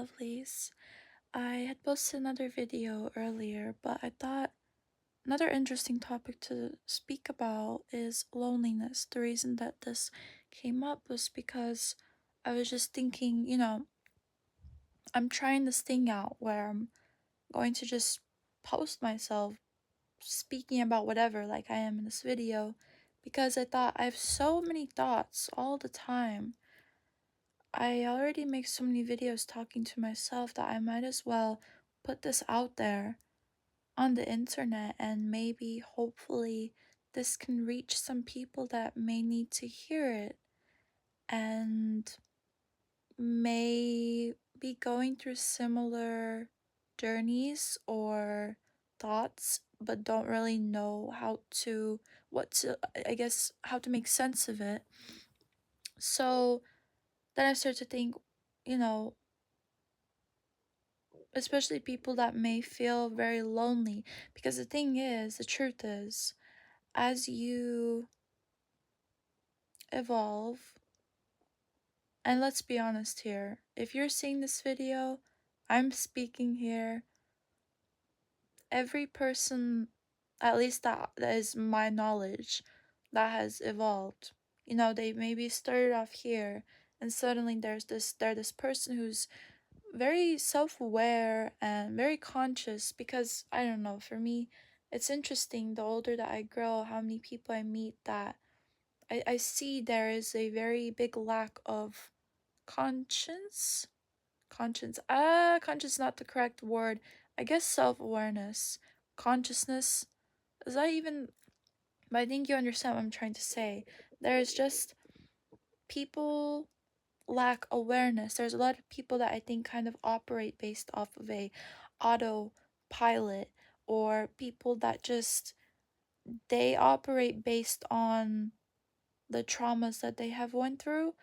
lovelies. I had posted another video earlier, but I thought another interesting topic to speak about is loneliness. The reason that this came up was because I was just thinking, I'm trying this thing out where I'm going to just post myself speaking about whatever, like I am in this video, because I thought I have so many thoughts all the time. I already make so many videos talking to myself that I might as well put this out there on the internet, and maybe hopefully this can reach some people that may need to hear it and may be going through similar journeys or thoughts but don't really know I guess how to make sense of it. So then I start to think, you know, especially people that may feel very lonely. Because the truth is, as you evolve, and let's be honest here, if you're seeing this video, I'm speaking here, every person, at least that is my knowledge, that has evolved. They maybe started off here, and suddenly there's this person who's very self-aware and very conscious. Because I don't know, for me it's interesting, the older that I grow, how many people I meet that I see there is a very big lack of conscience conscience, not the correct word, I guess self-awareness, consciousness, is that even, but I think you understand what I'm trying to say. There's just people lack awareness. There's a lot of people that I think kind of operate based off of a autopilot, or people that just they operate based on the traumas that they have went through,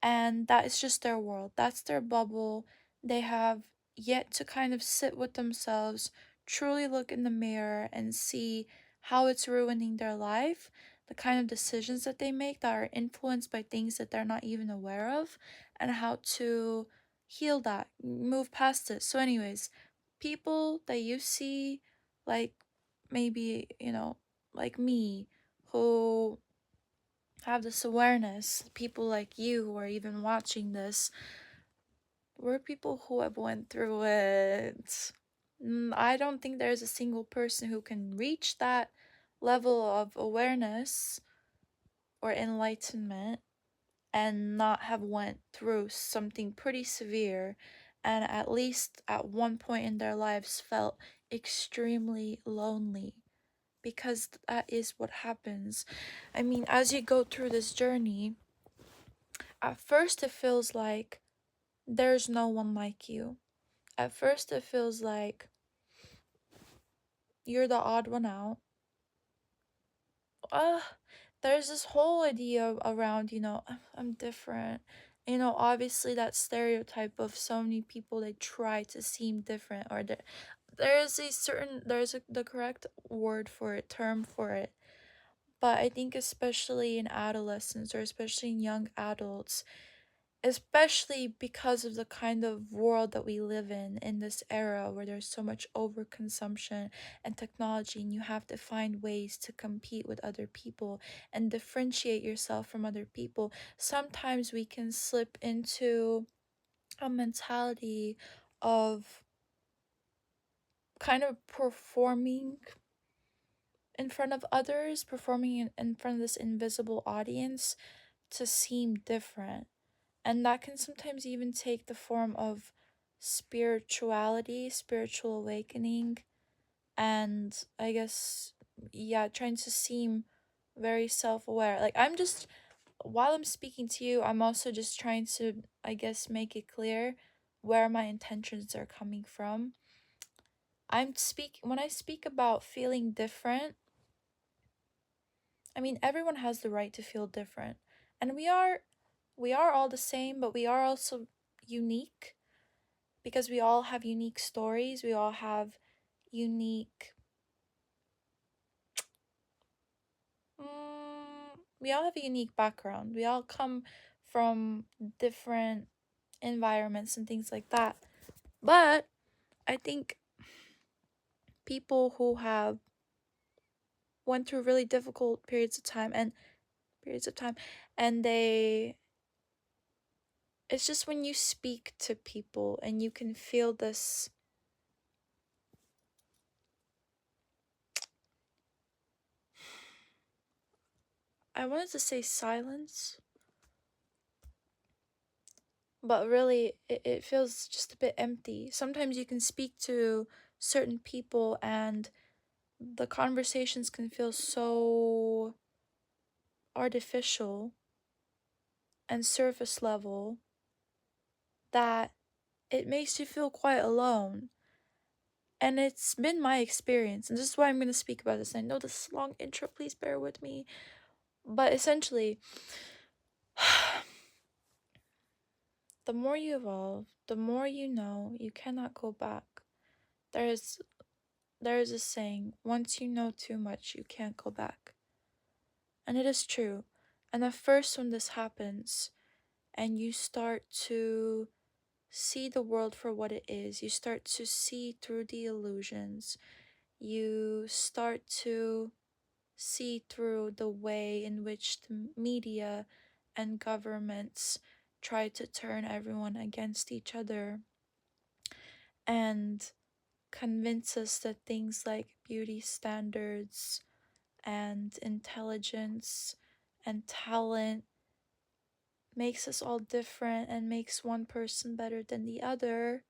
and that is just their world. That's their bubble. They have yet to kind of sit with themselves, truly look in the mirror and see how it's ruining their life, the kind of decisions that they make that are influenced by things that they're not even aware of, and how to heal that, move past it. So, anyways, people that you see, like maybe, like me, who have this awareness, people like you who are even watching this, we're people who have went through it. I don't think there's a single person who can reach that level of awareness or enlightenment and not have went through something pretty severe, and at least at one point in their lives felt extremely lonely. Because that is what happens. I mean, as you go through this journey, at first it feels like there's no one like you. At first it feels like you're the odd one out. Uh, there's this whole idea around, I'm different. Obviously that stereotype of so many people, they try to seem different, or there's the correct word for it, term for it. But I think especially in adolescence, or especially in young adults, especially because of the kind of world that we live in this era where there's so much overconsumption and technology, and you have to find ways to compete with other people and differentiate yourself from other people. Sometimes we can slip into a mentality of kind of performing in front of others, performing in front of this invisible audience to seem different. And that can sometimes even take the form of spirituality, spiritual awakening, and I guess, yeah, trying to seem very self aware. Like, while I'm speaking to you, I'm also just trying to, I guess, make it clear where my intentions are coming from. When I speak about feeling different, I mean, everyone has the right to feel different. And we are all the same, but we are also unique, because we all have unique stories. We all have unique we all have a unique background. We all come from different environments and things like that. But I think people who have went through really difficult periods of time and they it's just when you speak to people and you can feel this, I wanted to say silence, but really it feels just a bit empty. Sometimes you can speak to certain people and the conversations can feel so artificial and surface level that it makes you feel quite alone. And it's been my experience, and this is why I'm going to speak about this. I know this is a long intro, please bear with me. But essentially, the more you evolve, the more you know, you cannot go back. There is a saying, once you know too much, you can't go back. And it is true. And at first, when this happens, and you start to see the world for what it is, you start to see through the illusions, you start to see through the way in which the media and governments try to turn everyone against each other and convince us that things like beauty standards and intelligence and talent makes us all different and makes one person better than the other,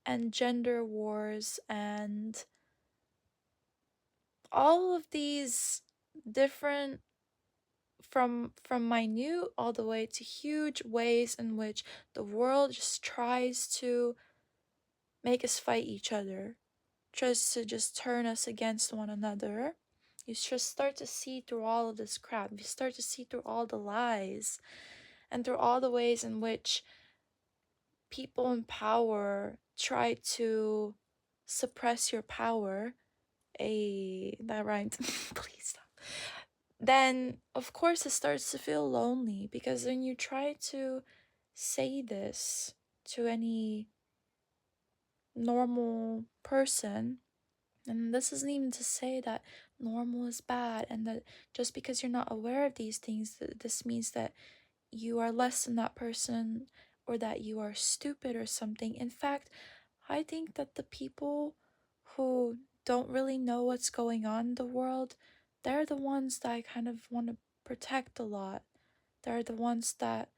and gender wars and all of these different, from minute all the way to huge ways in which the world just tries to make us fight each other, tries to just turn us against one another. You just start to see through all of this crap. You start to see through all the lies and through all the ways in which people in power try to suppress your power. That rhymed. Please stop. Then, of course, it starts to feel lonely because when you try to say this to any normal person, and this isn't even to say that normal is bad and that just because you're not aware of these things, this means that you are less than that person or that you are stupid or something. In fact, I think that the people who don't really know what's going on in the world, they're the ones that I kind of want to protect a lot. They're the ones that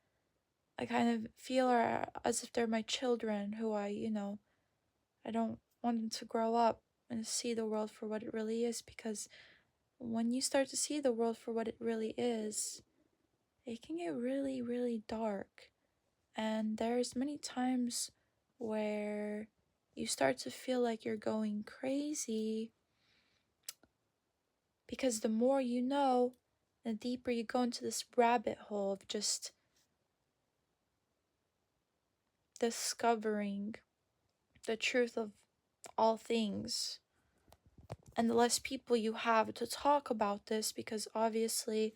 I kind of feel are as if they're my children who I don't want them to grow up and see the world for what it really is, because when you start to see the world for what it really is, it can get really, really dark. And there's many times where you start to feel like you're going crazy because the more you know, the deeper you go into this rabbit hole of just discovering the truth of all things. And the less people you have to talk about this, because obviously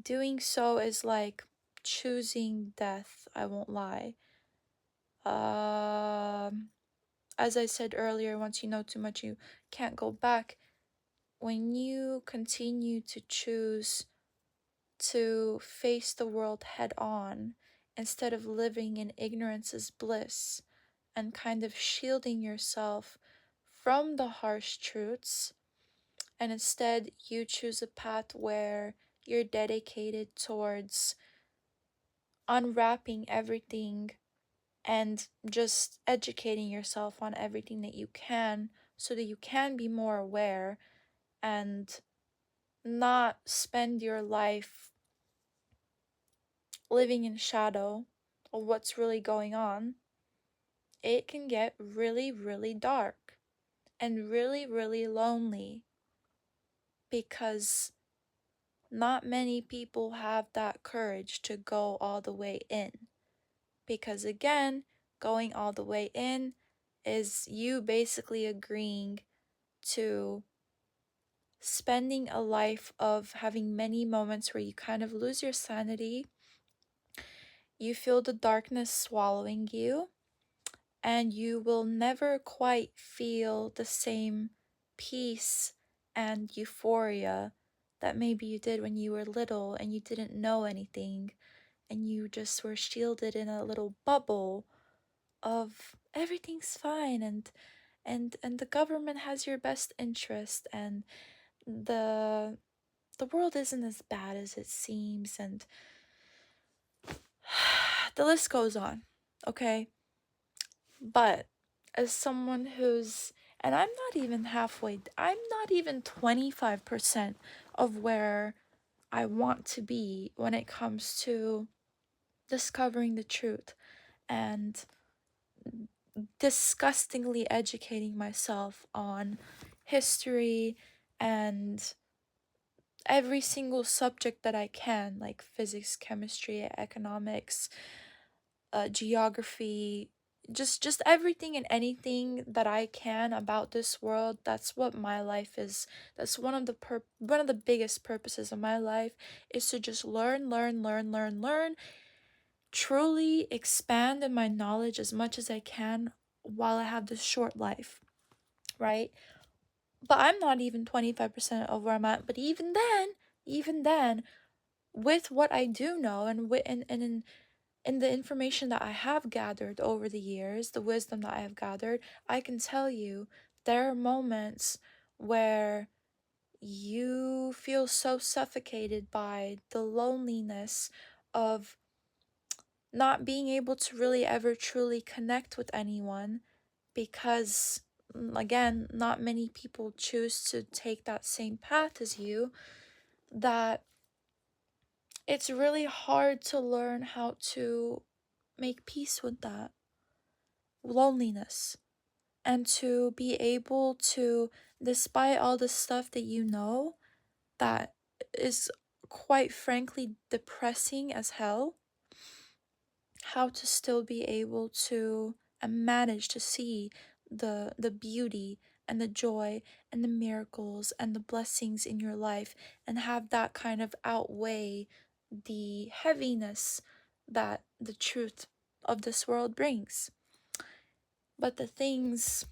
doing so is like choosing death, I won't lie. As I said earlier, once you know too much, you can't go back. When you continue to choose to face the world head on instead of living in ignorance is bliss and kind of shielding yourself from the harsh truths, and instead you choose a path where you're dedicated towards unwrapping everything and just educating yourself on everything that you can so that you can be more aware and not spend your life living in shadow of what's really going on, it can get really, really dark and really, really lonely because not many people have that courage to go all the way in. Because again, going all the way in is you basically agreeing to spending a life of having many moments where you kind of lose your sanity, you feel the darkness swallowing you, and you will never quite feel the same peace and euphoria that maybe you did when you were little and you didn't know anything and you just were shielded in a little bubble of everything's fine, and the government has your best interest, and the the world isn't as bad as it seems, and the list goes on. Okay, but as someone who's, and I'm not even halfway, I'm not even 25% of where I want to be when it comes to discovering the truth and disgustingly educating myself on history and every single subject that I can, like physics, chemistry, economics, geography, just everything and anything that I can about this world. That's what my life is. That's one of the biggest purposes of my life, is to just learn, truly expand in my knowledge as much as I can while I have this short life, right? But I'm not even 25% of where I'm at. But even then, with what I do know, and in the information that I have gathered over the years, the wisdom that I have gathered, I can tell you there are moments where you feel so suffocated by the loneliness of not being able to really ever truly connect with anyone because, again, not many people choose to take that same path as you, that it's really hard to learn how to make peace with that loneliness, and to be able to, despite all the stuff that you know that is quite frankly depressing as hell, how to still be able to and manage to see the beauty and the joy and the miracles and the blessings in your life, and have that kind of outweigh the heaviness that the truth of this world brings. But the things,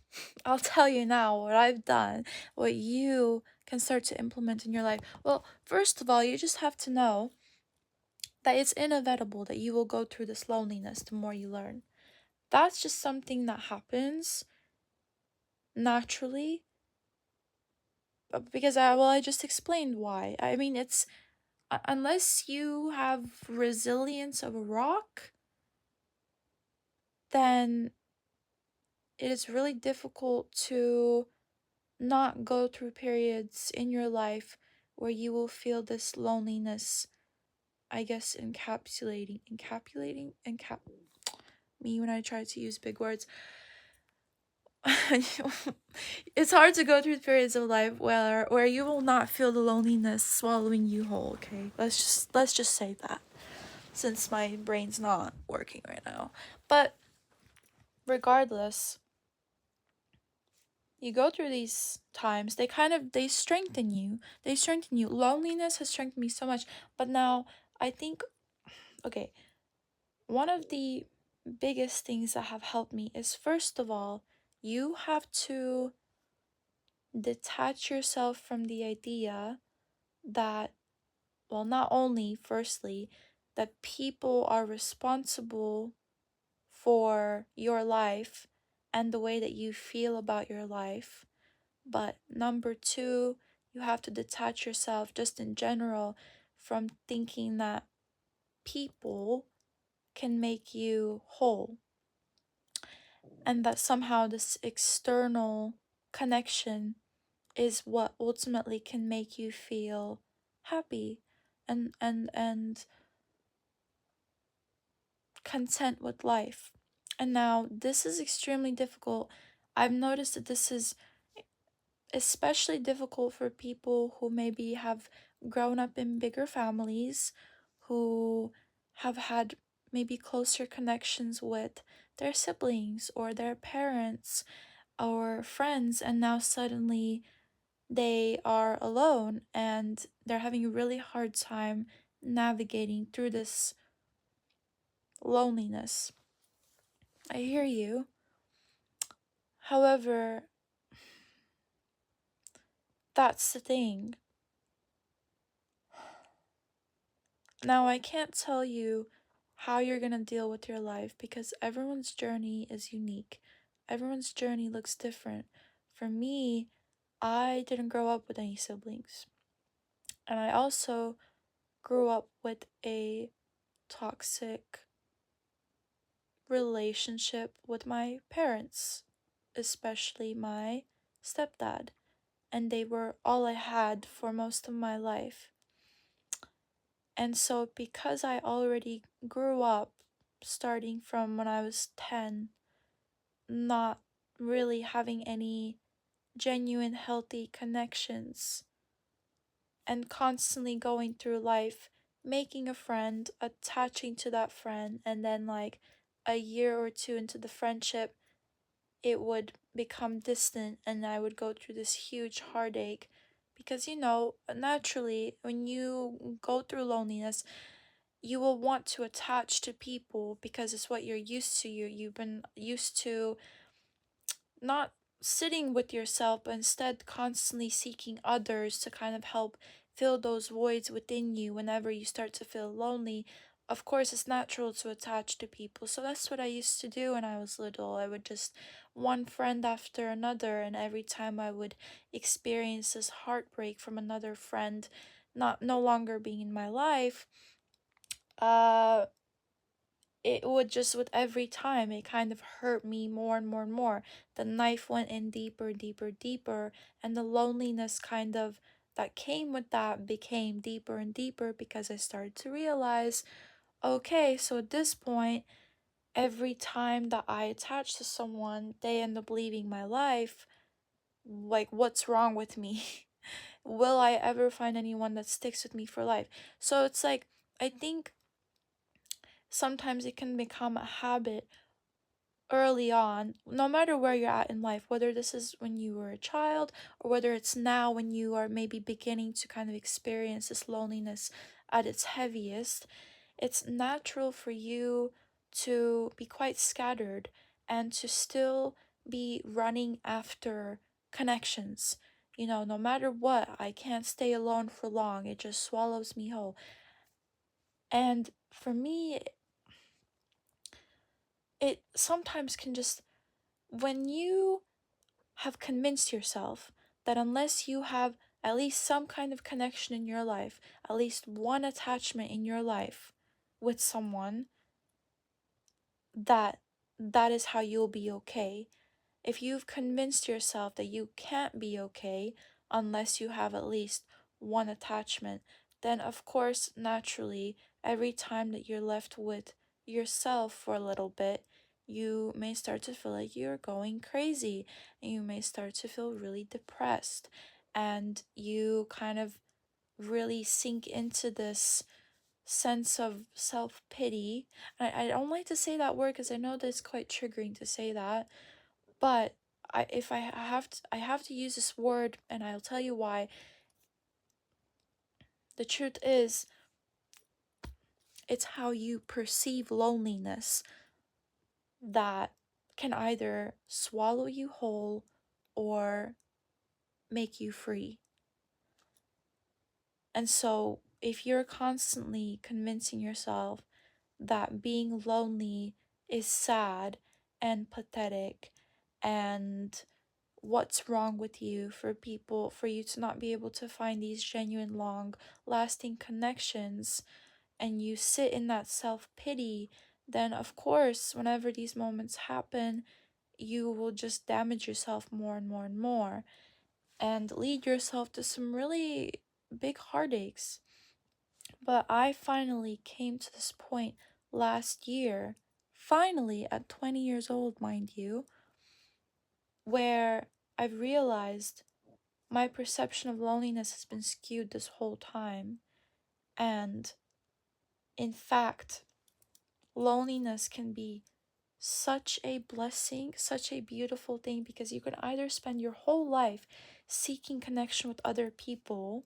I'll tell you now what I've done, what you can start to implement in your life. Well, first of all, you just have to know that it's inevitable that you will go through this loneliness the more you learn. That's just something that happens naturally, because I just explained why. I mean, it's unless you have resilience of a rock, then it is really difficult to not go through periods in your life where you will feel this loneliness, I guess, me when I try to use big words. It's hard to go through periods of life where you will not feel the loneliness swallowing you whole. Okay, let's just say that, since my brain's not working right now. But regardless, you go through these times, they strengthen you. Loneliness has strengthened me so much. But now I think, okay, one of the biggest things that have helped me is, first of all, you have to detach yourself from the idea that, well, not only, firstly, that people are responsible for your life and the way that you feel about your life, but number two, you have to detach yourself just in general from thinking that people can make you whole, and that somehow this external connection is what ultimately can make you feel happy and content with life. And now this is extremely difficult. I've noticed that this is especially difficult for people who maybe have grown up in bigger families, who have had maybe closer connections with their siblings or their parents or friends, and now suddenly they are alone and they're having a really hard time navigating through this loneliness. I hear you. However, that's the thing. Now, I can't tell you how you're gonna deal with your life because everyone's journey is unique. Everyone's journey looks different. For me, I didn't grow up with any siblings. And I also grew up with a toxic relationship with my parents, especially my stepdad. And they were all I had for most of my life. And so, because I already grew up starting from when I was 10, not really having any genuine, healthy connections, and constantly going through life, making a friend, attaching to that friend, and then, like, a year or two into the friendship, it would become distant, and I would go through this huge heartache. Because, naturally, when you go through loneliness, you will want to attach to people because it's what you're used to. You've been used to not sitting with yourself, but instead constantly seeking others to kind of help fill those voids within you whenever you start to feel lonely. Of course, it's natural to attach to people. So that's what I used to do when I was little. I would just one friend after another, and every time I would experience this heartbreak from another friend not no longer being in my life, uh it would just, with every time, it kind of hurt me more and more and more. The knife went in deeper, deeper, deeper, and the loneliness kind of that came with that became deeper and deeper because I started to realize, okay, so at this point, every time that I attach to someone, they end up leaving my life. Like, what's wrong with me? Will I ever find anyone that sticks with me for life? So it's like, I think sometimes it can become a habit early on, no matter where you're at in life, whether this is when you were a child or whether it's now when you are maybe beginning to kind of experience this loneliness at its heaviest, it's natural for you to be quite scattered and to still be running after connections. No matter what, I can't stay alone for long. It just swallows me whole. And for me, it sometimes can just, when you have convinced yourself that unless you have at least some kind of connection in your life, at least one attachment in your life with someone, that that is how you'll be okay. If you've convinced yourself that you can't be okay unless you have at least one attachment, then of course, naturally, every time that you're left with yourself for a little bit, you may start to feel like you're going crazy and you may start to feel really depressed and you kind of really sink into this sense of self pity. I don't like to say that word because I know that it's quite triggering to say that, but if I have to use this word, and I'll tell you why. The truth is, it's how you perceive loneliness that can either swallow you whole or make you free. And so, if you're constantly convincing yourself that being lonely is sad and pathetic and what's wrong with you, for you to not be able to find these genuine long lasting connections, and you sit in that self-pity, then of course whenever these moments happen, you will just damage yourself more and more and more and lead yourself to some really big heartaches. But I finally came to this point last year, finally at 20 years old, mind you, where I've realized my perception of loneliness has been skewed this whole time. And in fact, loneliness can be such a blessing, such a beautiful thing, because you can either spend your whole life seeking connection with other people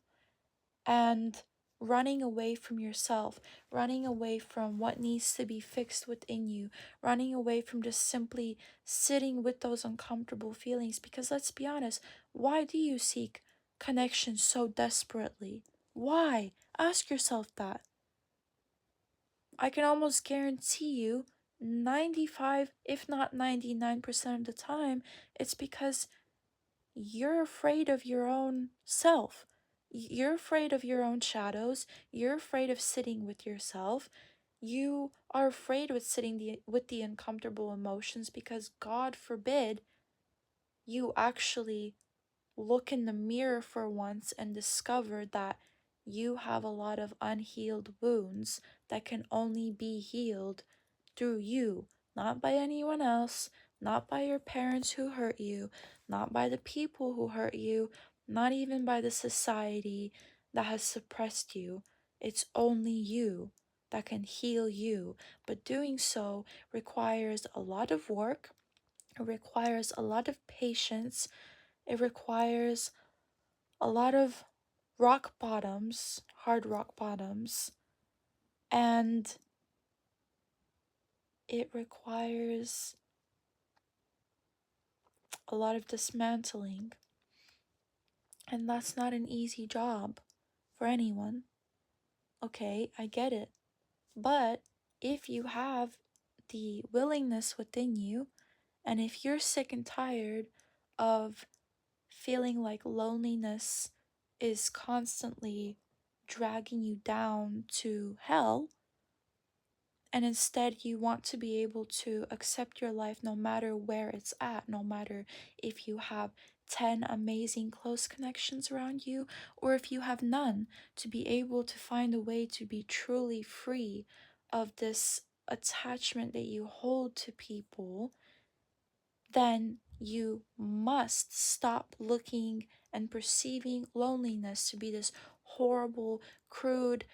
and running away from yourself, running away from what needs to be fixed within you, running away from just simply sitting with those uncomfortable feelings. Because let's be honest, why do you seek connection so desperately? Why? Ask yourself that. I can almost guarantee you 95, if not 99% of the time, it's because you're afraid of your own self. You're afraid of your own shadows. You're afraid of sitting with yourself. You are afraid with with the uncomfortable emotions because God forbid you actually look in the mirror for once and discover that you have a lot of unhealed wounds that can only be healed through you, not by anyone else, not by your parents who hurt you, not by the people who hurt you, not even by the society that has suppressed you. It's only you that can heal you, but doing so requires a lot of work, it requires a lot of patience, it requires a lot of rock bottoms, hard rock bottoms, and it requires a lot of dismantling. And that's not an easy job for anyone. Okay, I get it. But if you have the willingness within you, and if you're sick and tired of feeling like loneliness is constantly dragging you down to hell, and instead you want to be able to accept your life no matter where it's at, no matter if you have 10 amazing close connections around you or if you have none, to be able to find a way to be truly free of this attachment that you hold to people, then you must stop looking and perceiving loneliness to be this horrible, crude,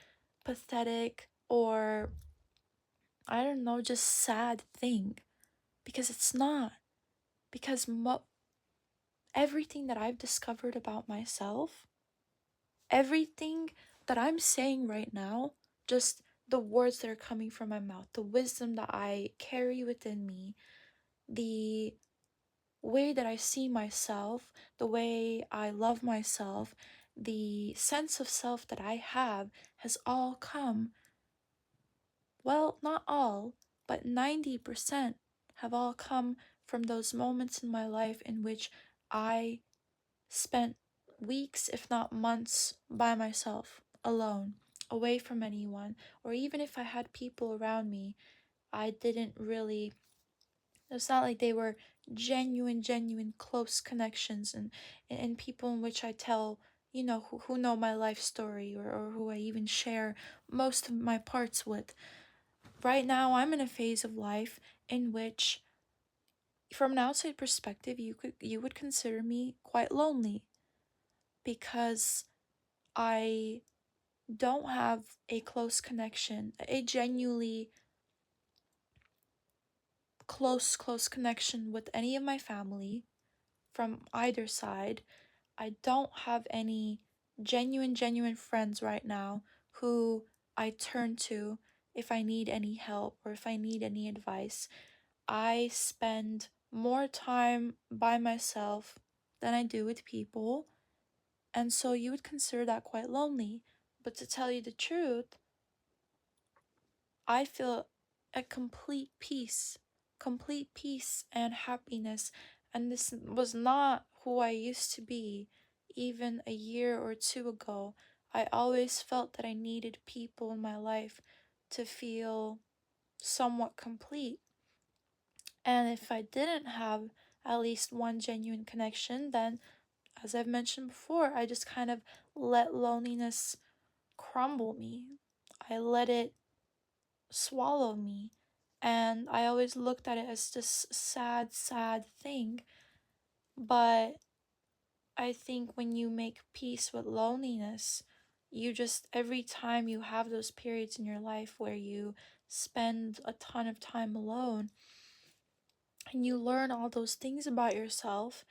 pathetic, or I don't know, just sad thing. Because it's not. Because everything that I've discovered about myself, everything that I'm saying right now, just the words that are coming from my mouth, the wisdom that I carry within me, the way that I see myself, the way I love myself, the sense of self that I have has all come, well, not all, but 90% have all come from those moments in my life in which I spent weeks, if not months, by myself, alone, away from anyone. Or even if I had people around me, I didn't really, it's not like they were genuine, close connections and people in which I tell, who know my life story or who I even share most of my parts with. Right now, I'm in a phase of life in which, from an outside perspective, you would consider me quite lonely because I don't have a close connection, a genuinely close connection with any of my family from either side. I don't have any genuine friends right now who I turn to if I need any help or if I need any advice. I spend more time by myself than I do with people, and so you would consider that quite lonely. But to tell you the truth, I feel a complete peace and happiness. And this was not who I used to be even a year or two ago. I always felt that I needed people in my life to feel somewhat complete. And if I didn't have at least one genuine connection, then, as I've mentioned before, I just kind of let loneliness crumble me. I let it swallow me. And I always looked at it as this sad thing. But I think when you make peace with loneliness, you just, every time you have those periods in your life where you spend a ton of time alone and you learn all those things about yourself,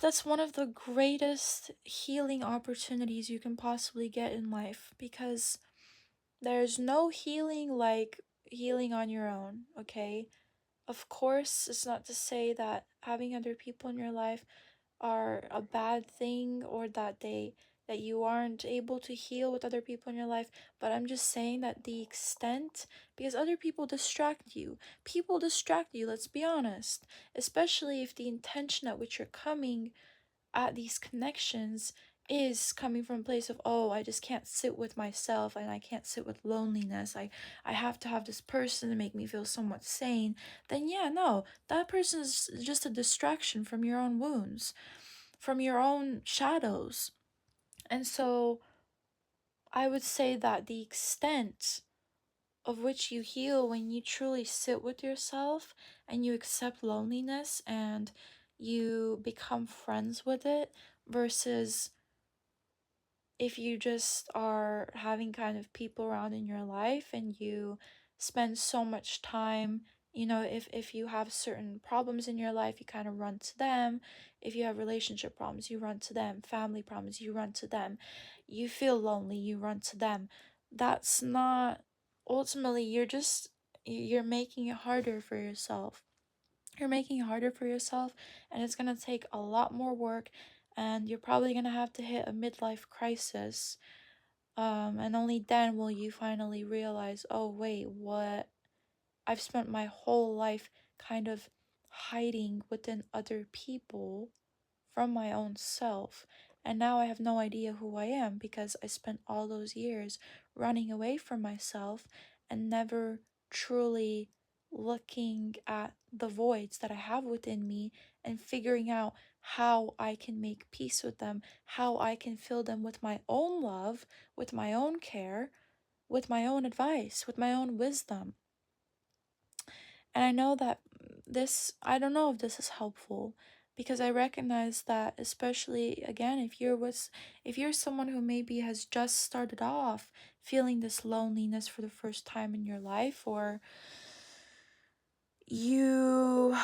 That's one of the greatest healing opportunities you can possibly get in life, because there's no healing like healing on your own, okay? Of course, it's not to say that having other people in your life are a bad thing, or that you aren't able to heal with other people in your life, but I'm just saying that the extent, because other people distract you. People distract you, let's be honest, especially if the intention at which you're coming at these connections is coming from a place of, oh, I just can't sit with myself and I can't sit with loneliness. I have to have this person to make me feel somewhat sane. Then yeah, no, that person is just a distraction from your own wounds, from your own shadows. And so I would say that the extent of which you heal when you truly sit with yourself and you accept loneliness and you become friends with it, versus if you just are having kind of people around in your life and you spend so much time, if you have certain problems in your life, you kind of run to them. If you have relationship problems, you run to them. Family problems, you run to them. You feel lonely, you run to them. That's not, ultimately, you're making it harder for yourself. You're making it harder for yourself, and it's going to take a lot more work, and you're probably going to have to hit a midlife crisis, and only then will you finally realize, oh wait, what, I've spent my whole life kind of hiding within other people from my own self. And now I have no idea who I am, because I spent all those years running away from myself and never truly looking at the voids that I have within me and figuring out how I can make peace with them, how I can fill them with my own love, with my own care, with my own advice, with my own wisdom. And I know that I don't know if this is helpful, because I recognize that, especially again, if you're someone who maybe has just started off feeling this loneliness for the first time in your life, or you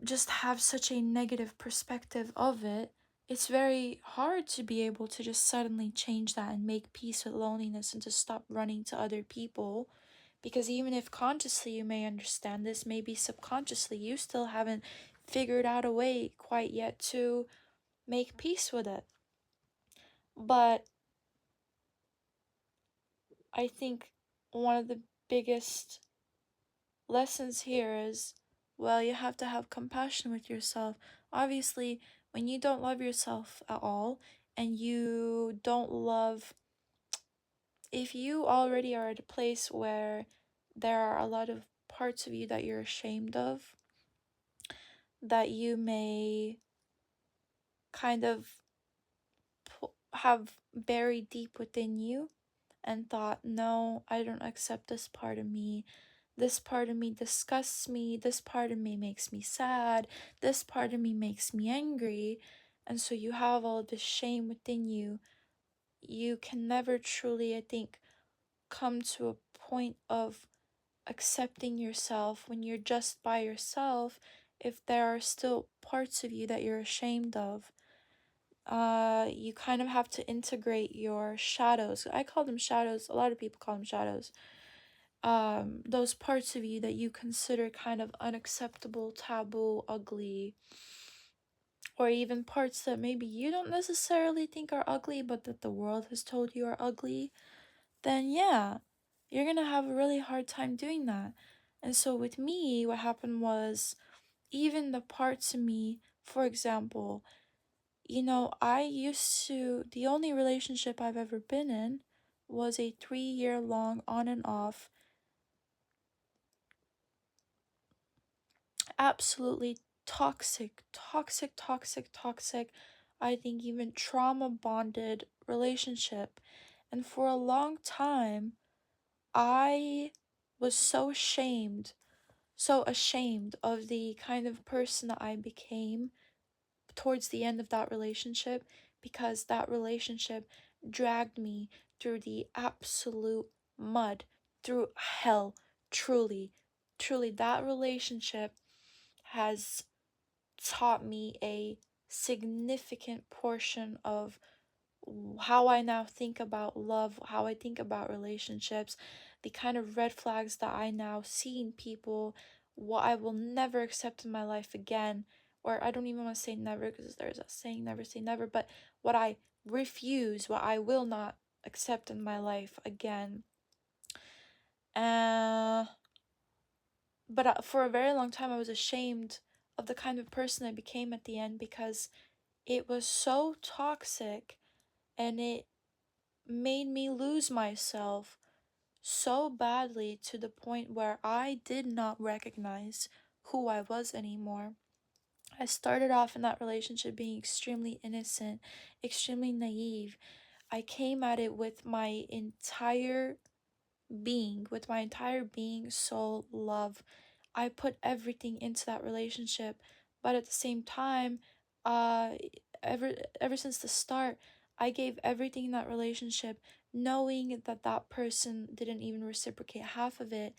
just have such a negative perspective of it, it's very hard to be able to just suddenly change that and make peace with loneliness and to stop running to other people. Because even if consciously you may understand this, maybe subconsciously you still haven't figured out a way quite yet to make peace with it. But I think one of the biggest lessons here is, well, you have to have compassion with yourself. Obviously, when you don't love yourself at all, and you don't love, if you already are at a place where there are a lot of parts of you that you're ashamed of, that you may kind of have buried deep within you, and thought, no, I don't accept this part of me. This part of me disgusts me. This part of me makes me sad. This part of me makes me angry. And so you have all this shame within you. You can never truly, I think, come to a point of accepting yourself when you're just by yourself if there are still parts of you that you're ashamed of. You kind of have to integrate your shadows. I call them shadows. A lot of people call them shadows. Those parts of you that you consider kind of unacceptable, taboo, ugly, or even parts that maybe you don't necessarily think are ugly, but that the world has told you are ugly, then yeah, you're gonna have a really hard time doing that. And so with me, what happened was, even the parts of me, for example, the only relationship I've ever been in was a 3-year long on and off, absolutely toxic, toxic, toxic, toxic, I think even trauma bonded relationship. And for a long time, I was so ashamed of the kind of person that I became towards the end of that relationship, because that relationship dragged me through the absolute mud, through hell. Truly, truly, that relationship has taught me a significant portion of how I now think about love, how I think about relationships, the kind of red flags that I now see in people, what I will never accept in my life again, or I don't even want to say never because there's a saying never say never, but what I refuse, what I will not accept in my life again. Uh, but for a very long time, I was ashamed of the kind of person I became at the end because it was so toxic and it made me lose myself so badly to the point where I did not recognize who I was anymore. I started off in that relationship being extremely innocent, extremely naive. I came at it with my entire being, soul, love. I put everything into that relationship, but at the same time, uh, ever since the start, I gave everything in that relationship, knowing that that person didn't even reciprocate half of it,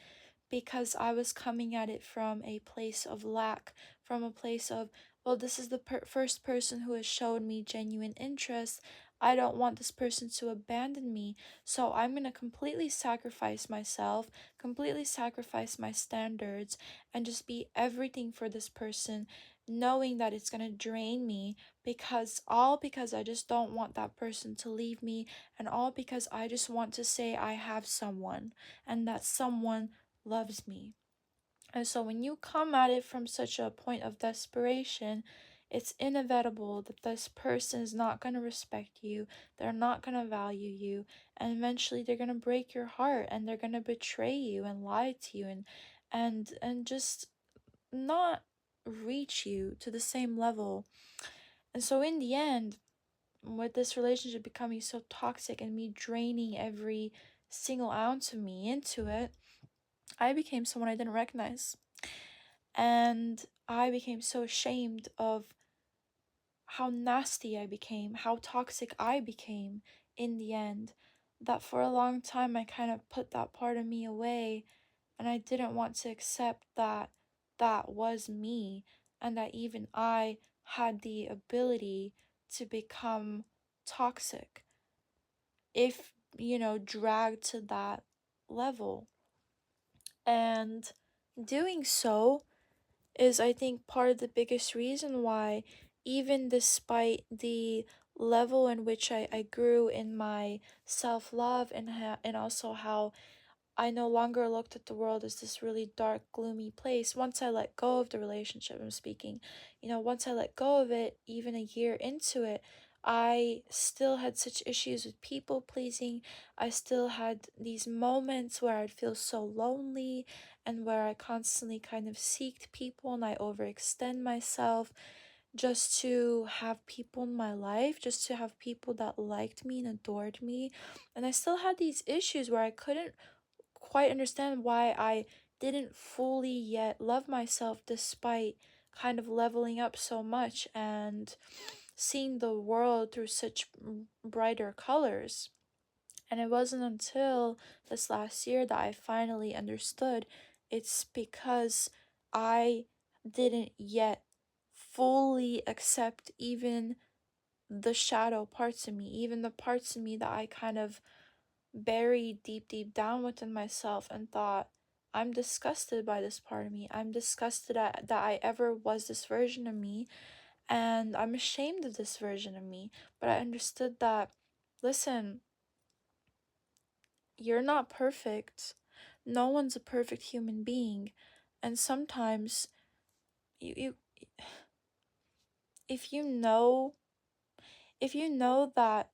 because I was coming at it from a place of lack, from a place of, well, this is the first person who has shown me genuine interest. I don't want this person to abandon me, so I'm going to completely sacrifice myself, completely sacrifice my standards, and just be everything for this person, knowing that it's going to drain me, because I just don't want that person to leave me, and all because I just want to say I have someone, and that someone loves me. And so when you come at it from such a point of desperation, it's inevitable that this person is not going to respect you, they're not going to value you, and eventually they're going to break your heart and they're going to betray you and lie to you and just not reach you to the same level. And so in the end, with this relationship becoming so toxic and me draining every single ounce of me into it, I became someone I didn't recognize. And I became so ashamed of how nasty I became, how toxic I became in the end, that for a long time I kind of put that part of me away, and I didn't want to accept that that was me, and that even I had the ability to become toxic if, dragged to that level. And doing so is, I think, part of the biggest reason why, even despite the level in which I grew in my self love, and also how I no longer looked at the world as this really dark, gloomy place. Once I let go of the relationship, I'm speaking, once I let go of it, even a year into it, I still had such issues with people pleasing. I still had these moments where I'd feel so lonely and where I constantly kind of seeked people and I overextend myself just to have people in my life, just to have people that liked me and adored me. And I still had these issues where I couldn't quite understand why I didn't fully yet love myself despite kind of leveling up so much and seeing the world through such brighter colors. And it wasn't until this last year that I finally understood it's because I didn't yet fully accept even the shadow parts of me, even the parts of me that I kind of buried deep down within myself and thought, I'm disgusted by this part of me. I'm disgusted at that I ever was this version of me, and I'm ashamed of this version of me. But I understood that, listen, you're not perfect. No one's a perfect human being. And sometimes you if you know if you know that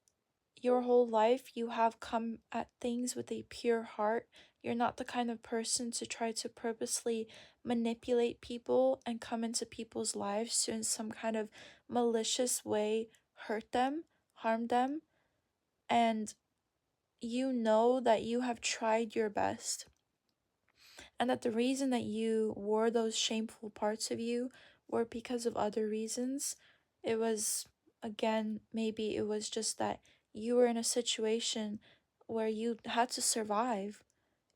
your whole life you have come at things with a pure heart. You're not the kind of person to try to purposely manipulate people and come into people's lives to, in some kind of malicious way, hurt them, harm them. And you know that you have tried your best. And that the reason that you wore those shameful parts of you were because of other reasons. It was, again, maybe it was just that you were in a situation where you had to survive.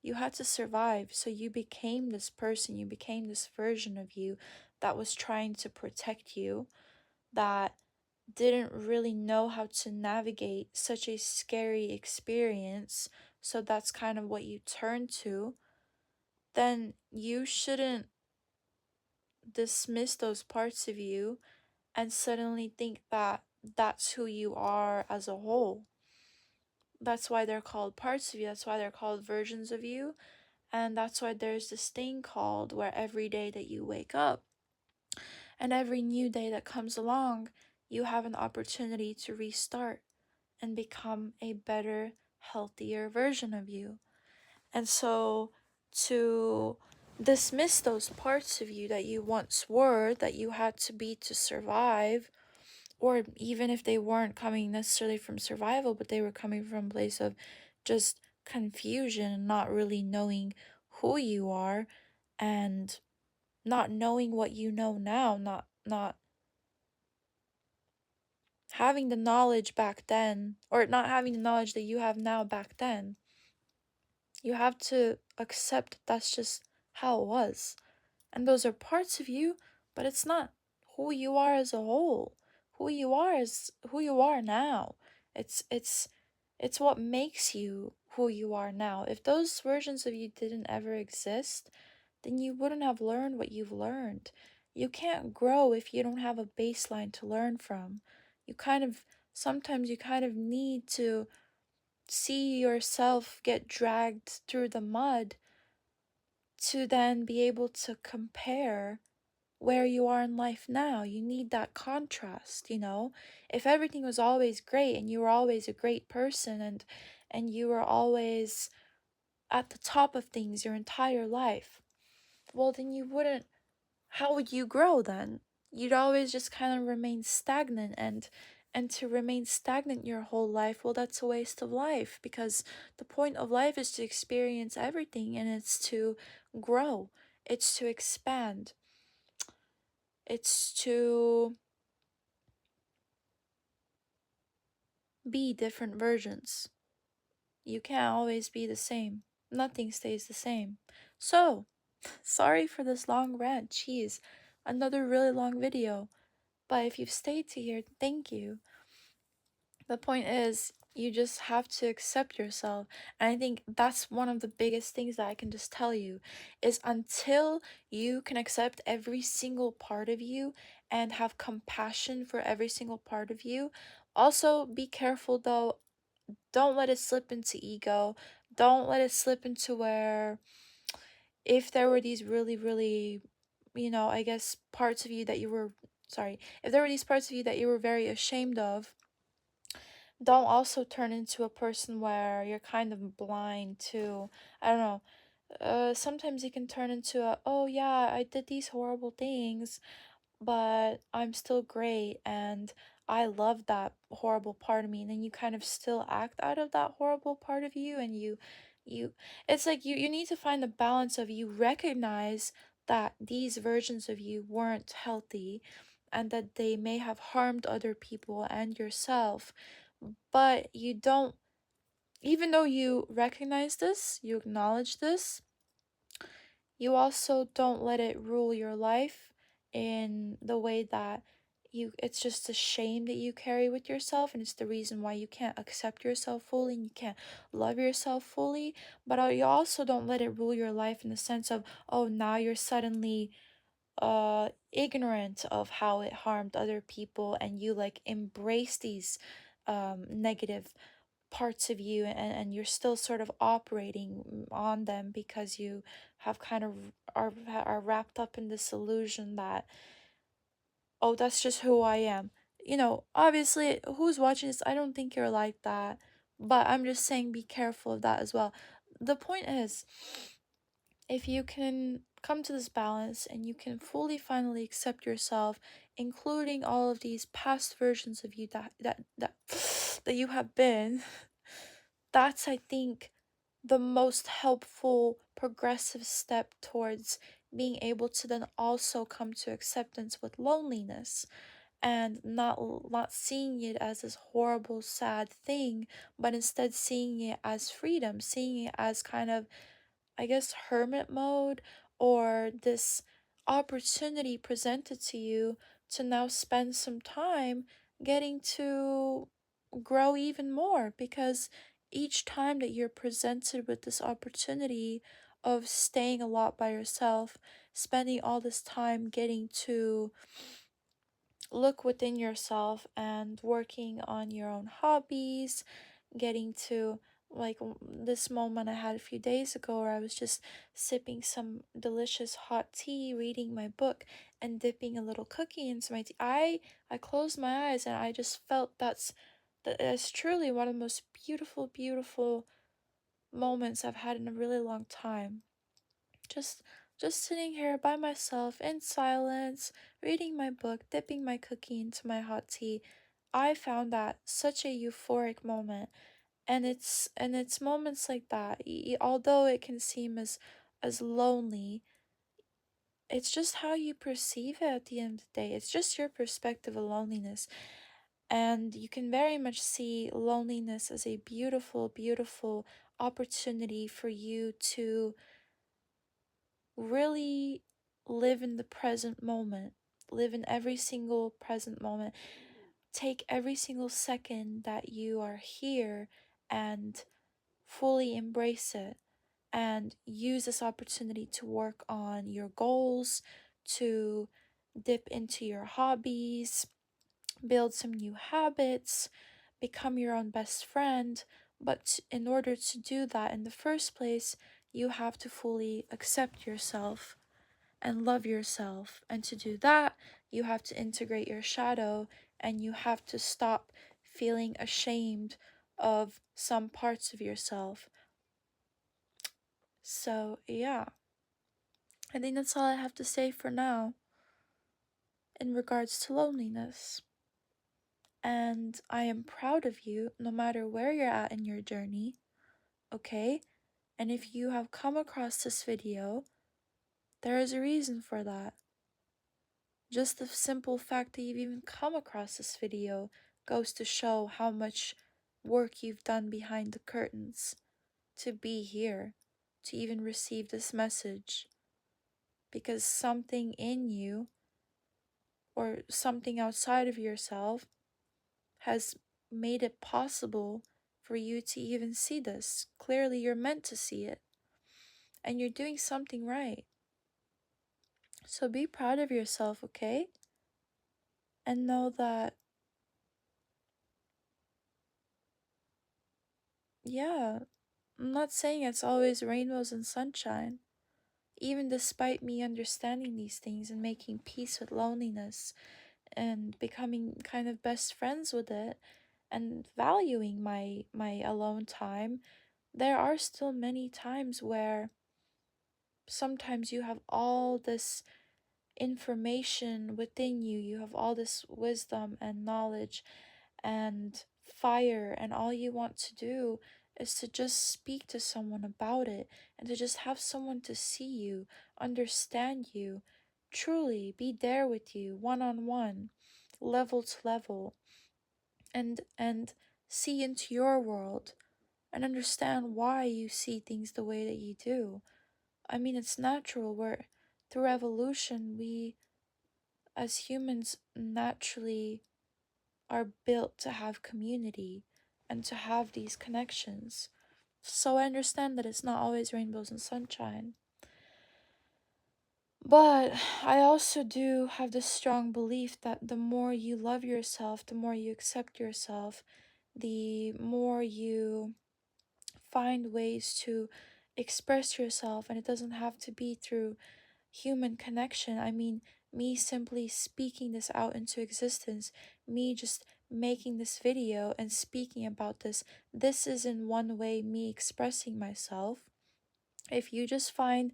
You had to survive. So you became this person, you became this version of you that was trying to protect you, that didn't really know how to navigate such a scary experience. So that's kind of what you turn to. Then you shouldn't dismiss those parts of you and suddenly think that that's who you are as a whole. That's why they're called parts of you. That's why they're called versions of you. And that's why there's this thing called where every day that you wake up and every new day that comes along, you have an opportunity to restart and become a better, healthier version of you. And so to dismiss those parts of you that you once were, that you had to be to survive, or even if they weren't coming necessarily from survival, but they were coming from a place of just confusion and not really knowing who you are, and not knowing what you know now, not having the knowledge back then, or not having the knowledge that you have now back then. You have to accept that's just how it was. And those are parts of you, but it's not who you are as a whole. Who you are is who you are now. It's what makes you who you are now. If those versions of you didn't ever exist, then you wouldn't have learned what you've learned. You can't grow if you don't have a baseline to learn from. You kind of Sometimes you kind of need to see yourself get dragged through the mud to then be able to compare where you are in life now. You need that contrast, you know? If everything was always great and you were always a great person, and you were always at the top of things your entire life, well then you wouldn't how would you grow then? You'd always just kind of remain stagnant, and to remain stagnant your whole life, well that's a waste of life, because the point of life is to experience everything, and it's to grow. It's to expand. It's to be different versions. You can't always be the same. Nothing stays the same. So, sorry for this long rant. Jeez, another really long video. But if you've stayed to here, thank you. The point is, you just have to accept yourself. And I think that's one of the biggest things that I can just tell you is until you can accept every single part of you and have compassion for every single part of you. Also, be careful though, don't let it slip into ego. Don't let it slip into where if there were these really, really, I guess parts of you that you were, sorry, if there were these parts of you that you were very ashamed of, don't also turn into a person where you're kind of blind to, I don't know, sometimes you can turn into a, oh yeah, I did these horrible things, but I'm still great and I love that horrible part of me. And then you kind of still act out of that horrible part of you, and you it's like you need to find the balance of, you recognize that these versions of you weren't healthy and that they may have harmed other people and yourself, but you don't, even though you recognize this, you acknowledge this, you also don't let it rule your life in the way that it's just a shame that you carry with yourself, and it's the reason why you can't accept yourself fully and you can't love yourself fully. But you also don't let it rule your life in the sense of, oh, now you're suddenly ignorant of how it harmed other people, and you like embrace these negative parts of you, and you're still sort of operating on them because you have kind of are wrapped up in this illusion that, oh, that's just who I am. Obviously, who's watching this, I don't think you're like that, but I'm just saying be careful of that as well. The point is, if you can come to this balance and you can fully finally accept yourself, including all of these past versions of you that you have been, that's, I think, the most helpful progressive step towards being able to then also come to acceptance with loneliness, and not seeing it as this horrible sad thing, but instead seeing it as freedom, seeing it as kind of I guess, hermit mode, or this opportunity presented to you to now spend some time getting to grow even more, because each time that you're presented with this opportunity of staying a lot by yourself, spending all this time getting to look within yourself and working on your own hobbies, getting to, like, this moment I had a few days ago where I was just sipping some delicious hot tea, reading my book, and dipping a little cookie into my tea. I closed my eyes and I just felt that's truly one of the most beautiful moments I've had in a really long time. Just just sitting here by myself in silence, reading my book, dipping my cookie into my hot tea. I found that such a euphoric moment. And it's moments like that, although it can seem as lonely, it's just how you perceive it at the end of the day. It's just your perspective of loneliness. And you can very much see loneliness as a beautiful opportunity for you to really live in the present moment, live in every single present moment, take every single second that you are here and fully embrace it, and use this opportunity to work on your goals, to dip into your hobbies, build some new habits, become your own best friend. But in order to do that in the first place, you have to fully accept yourself and love yourself. And to do that, you have to integrate your shadow, and you have to stop feeling ashamed of some parts of yourself. So, yeah, I think that's all I have to say for now in regards to loneliness. And I am proud of you no matter where you're at in your journey, okay? And if you have come across this video, there is a reason for that. Just the simple fact that you've even come across this video goes to show how much work you've done behind the curtains to be here, to even receive this message. Because something in you, or something outside of yourself, has made it possible for you to even see this. Clearly, you're meant to see it, and you're doing something right. So be proud of yourself, okay? And know that, yeah, I'm not saying it's always rainbows and sunshine. Even despite me understanding these things and making peace with loneliness and becoming kind of best friends with it and valuing my alone time, there are still many times where sometimes you have all this information within you, you have all this wisdom and knowledge and fire, and all you want to do is to just speak to someone about it, and to just have someone to see you, understand you, truly be there with you one on one, level to level, and see into your world and understand why you see things the way that you do. I mean, it's natural. Where through evolution, we as humans naturally are built to have community and to have these connections. So I understand that it's not always rainbows and sunshine. But I also do have this strong belief that the more you love yourself, the more you accept yourself, the more you find ways to express yourself, and it doesn't have to be through human connection. I mean, me simply speaking this out into existence, me just making this video and speaking about this is in one way me expressing myself. If you just find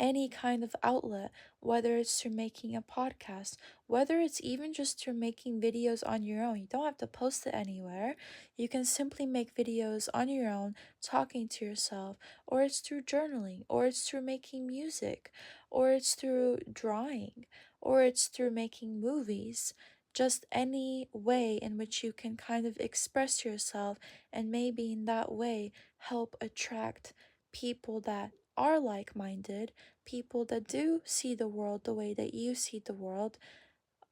any kind of outlet, whether it's through making a podcast, whether it's even just through making videos on your own, you don't have to post it anywhere. You can simply make videos on your own, talking to yourself, or it's through journaling, or it's through making music, or it's through drawing, or it's through making movies. Just any way in which you can kind of express yourself, and maybe in that way help attract people that are like minded, people that do see the world the way that you see the world,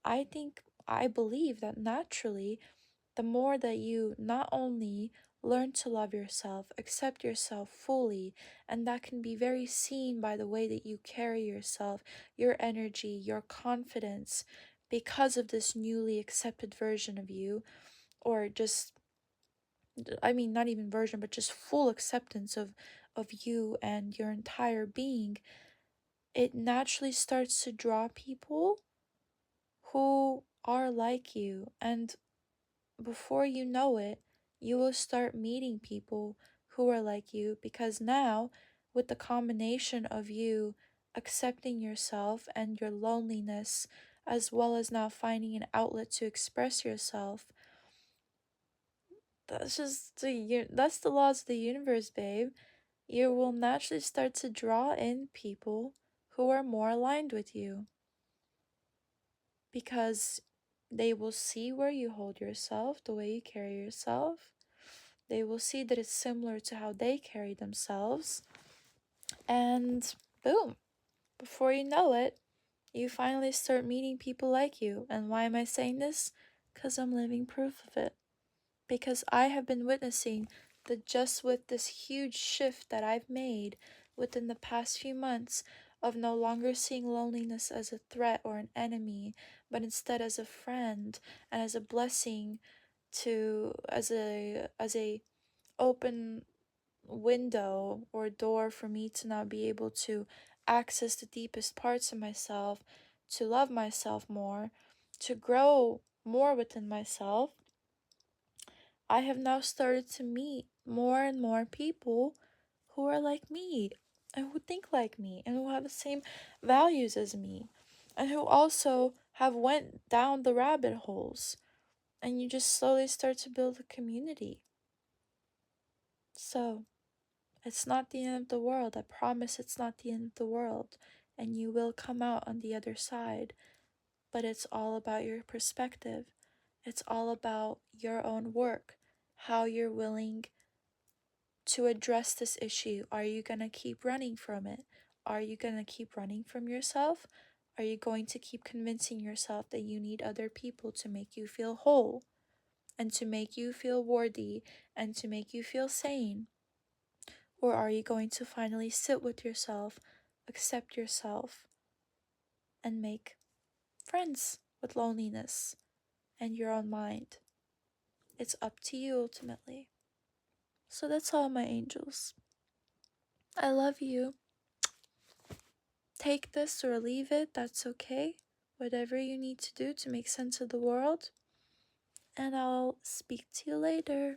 I believe that naturally, the more that you not only learn to love yourself, accept yourself fully, and that can be very seen by the way that you carry yourself, your energy, your confidence, because of this newly accepted version of you, or just, I mean, not even version, but just full acceptance of you and your entire being, it naturally starts to draw people who are like you. And before you know it, you will start meeting people who are like you, because now, with the combination of you accepting yourself and your loneliness, as well as now finding an outlet to express yourself, that's the laws of the universe, babe. You will naturally start to draw in people who are more aligned with you, because they will see where you hold yourself, the way you carry yourself. They will see that it's similar to how they carry themselves. And boom, before you know it, you finally start meeting people like you. And why am I saying this? Because I'm living proof of it. Because I have been witnessing that just with this huge shift that I've made within the past few months of no longer seeing loneliness as a threat or an enemy, but instead as a friend and as a blessing, to as a open window or door for me to now be able to access the deepest parts of myself, to love myself more, to grow more within myself. I have now started to meet more and more people who are like me, and who think like me, and who have the same values as me, and who also have went down the rabbit holes, and you just slowly start to build a community. So it's not the end of the world. I promise it's not the end of the world, and you will come out on the other side. But it's all about your perspective. It's all about your own work, how you're willing to address this issue. Are you going to keep running from it? Are you going to keep running from yourself? Are you going to keep convincing yourself that you need other people to make you feel whole and to make you feel worthy and to make you feel sane? Or are you going to finally sit with yourself, accept yourself, and make friends with loneliness and your own mind? It's up to you ultimately. So that's all, my angels. I love you. Take this or leave it, that's okay. Whatever you need to do to make sense of the world. And I'll speak to you later.